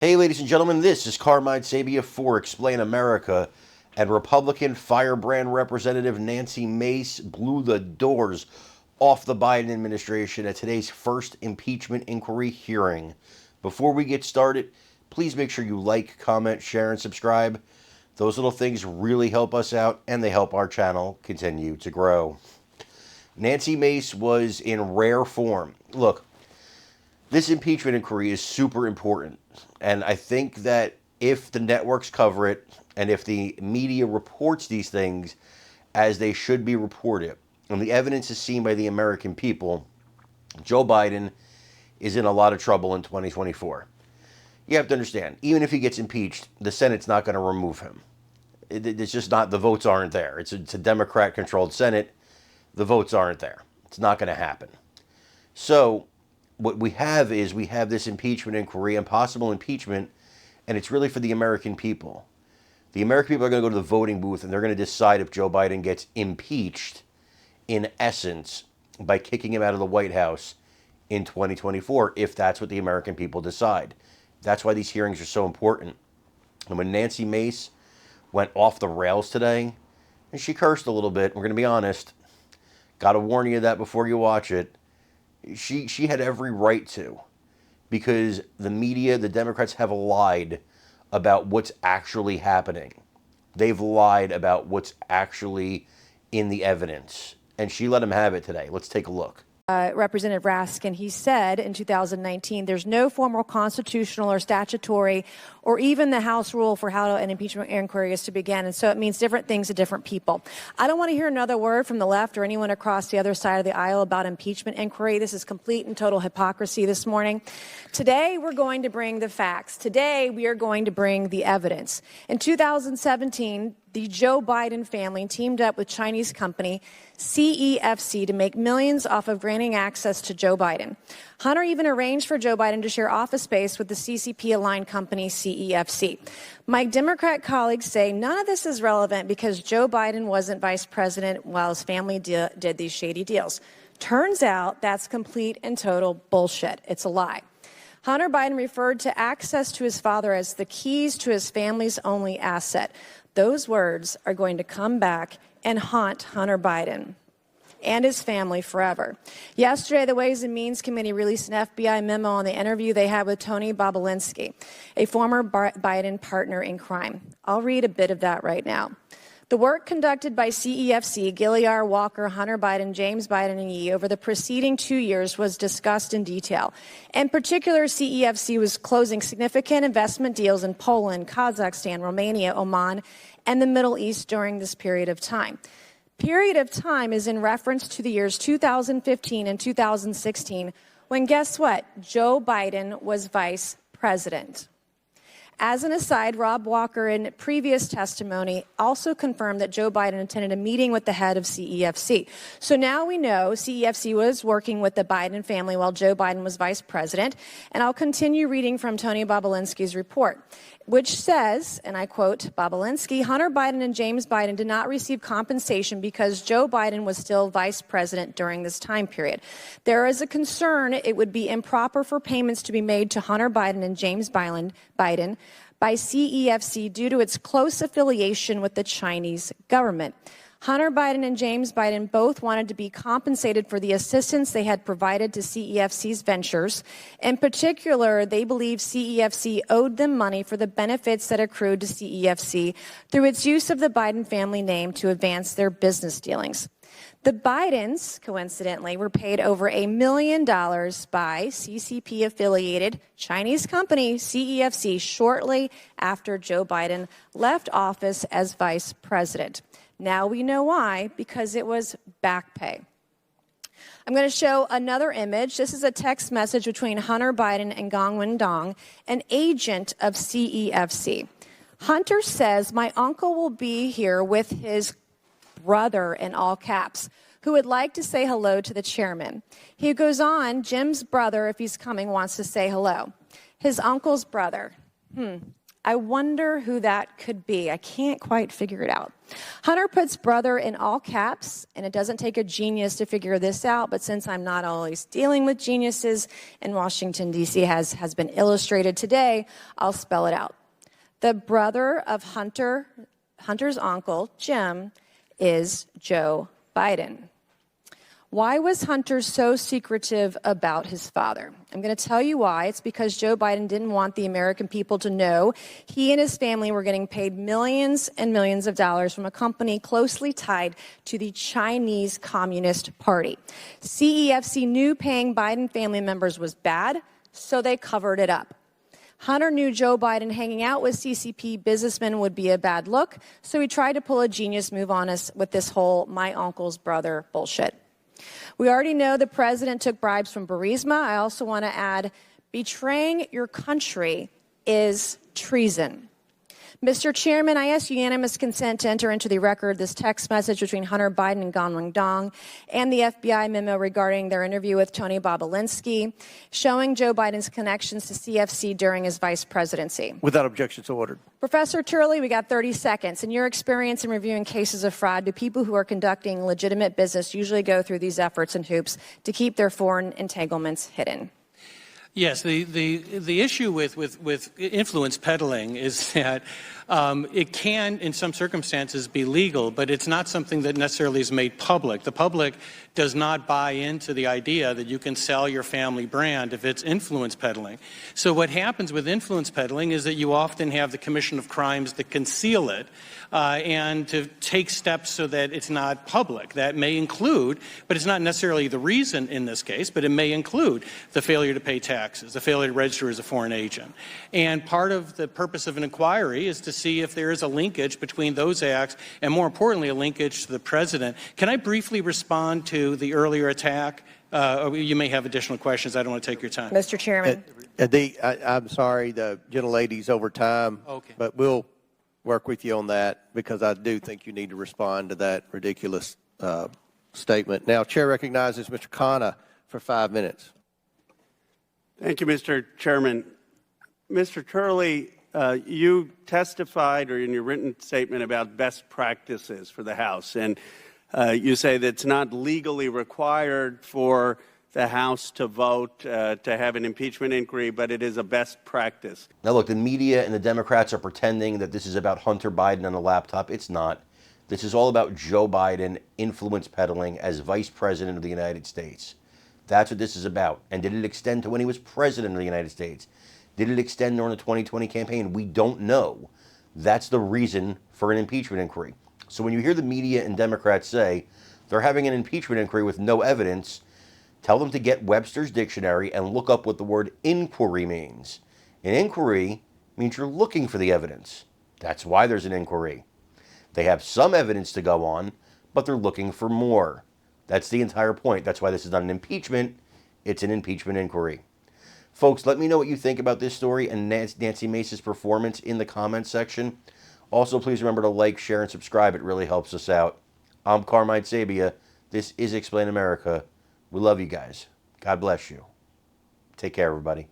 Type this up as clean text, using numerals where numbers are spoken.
Hey, ladies and gentlemen, this is Carmine Sabia for Explain America, and Republican firebrand Representative Nancy Mace blew the doors off the Biden administration at today's first impeachment inquiry hearing. Before we get started, please make sure you like, comment, share, and subscribe. Those little things really help us out, and they help our channel continue to grow. Nancy Mace was in rare form. Look, this impeachment inquiry is super important. And I think that if the networks cover it and if the media reports these things as they should be reported, and the evidence is seen by the American people, Joe Biden is in a lot of trouble in 2024. You have to understand, even if he gets impeached, the Senate's not going to remove him. It's just not, the votes aren't there. It's a Democrat-controlled Senate. The votes aren't there. It's not going to happen. So what we have is we have this impeachment inquiry and possible impeachment, and it's really for the American people. The American people are going to go to the voting booth, and they're going to decide if Joe Biden gets impeached, in essence, by kicking him out of the White House in 2024, if that's what the American people decide. That's why these hearings are so important. And when Nancy Mace went off the rails today, and she cursed a little bit, we're going to be honest, got to warn you that before you watch it, she had every right to, because the media, the Democrats have lied about what's actually happening. They've lied about what's actually in the evidence. And she let them have it today. Let's take a look. Representative Raskin, he said in 2019, there's no formal constitutional or statutory or even the House rule for how an impeachment inquiry is to begin. And so it means different things to different people. I don't want to hear another word from the left or anyone across the other side of the aisle about impeachment inquiry. This is complete and total hypocrisy this morning. Today, we're going to bring the facts. Today, we are going to bring the evidence. In 2017, the Joe Biden family teamed up with Chinese company CEFC to make millions off of granting access to Joe Biden. Hunter even arranged for Joe Biden to share office space with the CCP-aligned company CEFC. My Democrat colleagues say none of this is relevant because Joe Biden wasn't vice president while his family did these shady deals. Turns out that's complete and total bullshit. It's a lie. Hunter Biden referred to access to his father as the keys to his family's only asset. Those words are going to come back and haunt Hunter Biden and his family forever. Yesterday, the Ways and Means Committee released an FBI memo on the interview they had with Tony Bobulinski, a former Biden partner in crime. I'll read a bit of that right now. The work conducted by CEFC, Gilliar, Walker, Hunter Biden, James Biden, and Yi over the preceding 2 years was discussed in detail. In particular, CEFC was closing significant investment deals in Poland, Kazakhstan, Romania, Oman, and the Middle East during this period of time. Period of time is in reference to the years 2015 and 2016, when guess what? Joe Biden was vice president. As an aside, Rob Walker, in previous testimony, also confirmed that Joe Biden attended a meeting with the head of CEFC. So now we know CEFC was working with the Biden family while Joe Biden was vice president. And I'll continue reading from Tony Bobulinski's report, which says, and I quote Bobulinski, Hunter Biden and James Biden did not receive compensation because Joe Biden was still vice president during this time period. There is a concern it would be improper for payments to be made to Hunter Biden and James Biden by CEFC due to its close affiliation with the Chinese government. Hunter Biden and James Biden both wanted to be compensated for the assistance they had provided to CEFC's ventures. In particular, they believe CEFC owed them money for the benefits that accrued to CEFC through its use of the Biden family name to advance their business dealings. The Bidens, coincidentally, were paid over $1 million by CCP-affiliated Chinese company CEFC shortly after Joe Biden left office as vice president. Now we know why, because it was back pay. I'm going to show another image. This is a text message between Hunter Biden and Gong Wendong, an agent of CEFC. Hunter says, my uncle will be here with his brother, in all caps, who would like to say hello to the chairman. He goes on, Jim's brother, if he's coming, wants to say hello. His uncle's brother. I wonder who that could be. I can't quite figure it out. Hunter puts brother in all caps, and it doesn't take a genius to figure this out, but since I'm not always dealing with geniuses, and Washington, D.C. has been illustrated today, I'll spell it out. The brother of Hunter's uncle, Jim, is Joe Biden. Why was Hunter so secretive about his father? I'm going to tell you why. It's because Joe Biden didn't want the American people to know he and his family were getting paid millions and millions of dollars from a company closely tied to the Chinese Communist Party. CEFC knew paying Biden family members was bad, so they covered it up. Hunter knew Joe Biden hanging out with CCP businessmen would be a bad look, so he tried to pull a genius move on us with this whole my uncle's brother bullshit. We already know the president took bribes from Burisma. I also want to add, betraying your country is treason. Mr. Chairman, I ask unanimous consent to enter into the record this text message between Hunter Biden and Gan Wangdong and the FBI memo regarding their interview with Tony Bobolinsky, showing Joe Biden's connections to CFC during his vice presidency. Without objection, so ordered. Professor Turley, we got 30 seconds. In your experience in reviewing cases of fraud, do people who are conducting legitimate business usually go through these efforts and hoops to keep their foreign entanglements hidden? Yes, the issue with influence peddling is that it can, in some circumstances, be legal, but it's not something that necessarily is made public. The public does not buy into the idea that you can sell your family brand if it's influence peddling. So what happens with influence peddling is that you often have the commission of crimes that conceal it and to take steps so that it's not public. That may include, but it's not necessarily the reason in this case, but it may include the failure to pay taxes, the failure to register as a foreign agent. And part of the purpose of an inquiry is to see if there is a linkage between those acts and, more importantly, a linkage to the president. Can I briefly respond to the earlier attack? You may have additional questions. I don't want to take your time. Mr. Chairman. I'm sorry, the gentlelady's over time, Okay. but we'll work with you on that because I do think you need to respond to that ridiculous statement. Now, Chair recognizes Mr. Khanna for 5 minutes. Thank you, Mr. Chairman. Mr. Turley, you testified or in your written statement about best practices for the House, and you say that it's not legally required for the House to vote to have an impeachment inquiry, but it is a best practice. Now, look, the media and the Democrats are pretending that this is about Hunter Biden on a laptop. It's not. This is all about Joe Biden influence peddling as vice president of the United States. That's what this is about. And did it extend to when he was president of the United States? Did it extend during the 2020 campaign? We don't know. That's the reason for an impeachment inquiry. So when you hear the media and Democrats say they're having an impeachment inquiry with no evidence, tell them to get Webster's dictionary and look up what the word inquiry means. An inquiry means you're looking for the evidence. That's why there's an inquiry. They have some evidence to go on, but they're looking for more. That's the entire point. That's why this is not an impeachment. It's an impeachment inquiry. Folks, let me know what you think about this story and Nancy Mace's performance in the comments section. Also, please remember to like, share, and subscribe. It really helps us out. I'm Carmine Sabia. This is Explain America. We love you guys. God bless you. Take care, everybody.